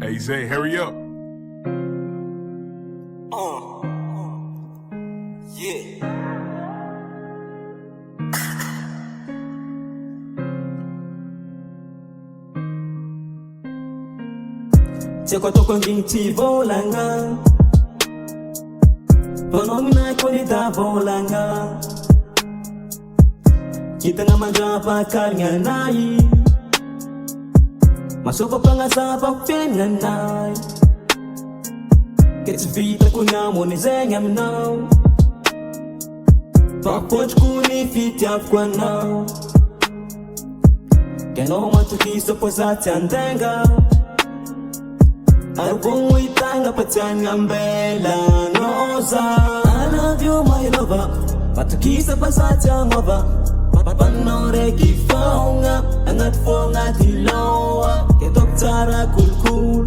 Hey Zay, hurry up. Yeah. Cheko toko nginti volanga Phenomena koni da volanga Kita nga manjapa kanya nai Masoko panga sapa fenya nai Kets vita kunya moni zenga mnau Papoch kuni fiti afkwa nau Keno matukisa pozati andenga Argungu itanga patanga mbela noza I love you my lover Patukisa pasati angova Papanore kifaunga Angat fonga tilawa Ketoktara kulkul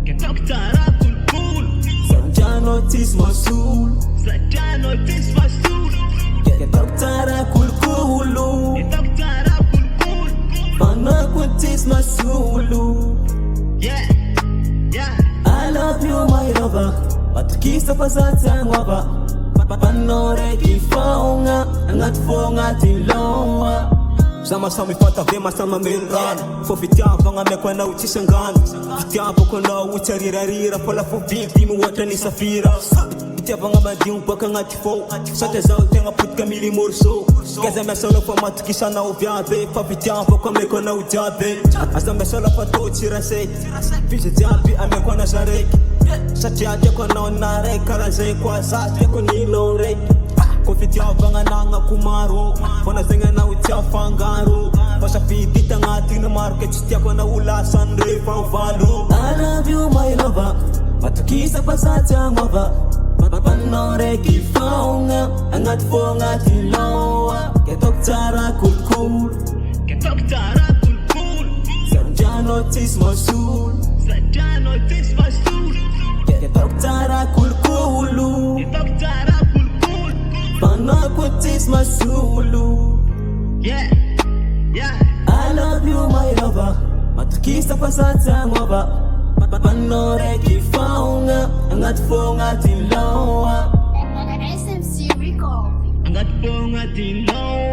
Ketoktara kulkul Sanjano tis masul Sanjano tis masul Ketoktara kulkulu Ketoktara kulkul Panakun tis masulu Yeah, yeah I love you my lover Patukisa pasati angova Papanore kifaunga Angat fonga tilawa Sama-sama ifata vema sama mirana Fofitiava nga mekwa na uchishangana Fitiava kona ucharirarira Pola fovivi muwata ni safira Fitiava nga madiu mpaka nga tifo Sate zao tenga putka mili morso Kaza mesolo pa matukisha na uvyave Fafitiava kwa mekwa na ujave Asa mesolo pa tochira se Fisha jabi amekwa na shareki Sati ate kwa naonare Karaze kwa sate kwa nilore Kofitiava nga nanga kumaro Fona zenga na utiafangaro Pasha pidita nga tina market Stia kwa na ulasan refa uvalo I love you my lover Patukisa pasati angova Papanore kifaunga Angat fonga tilawa Ketoktara kulkul Ketoktara kulkul Sanjano tis masul Sanjano tis masul Ketoktara kulkulu Ketoktara kulkul Panakun tis masulu Yeah, yeah I love you my lover Matukisa pasati angova Papanore kifaunga Angat fonga tilawa SMC Recall. Angat fonga tilawa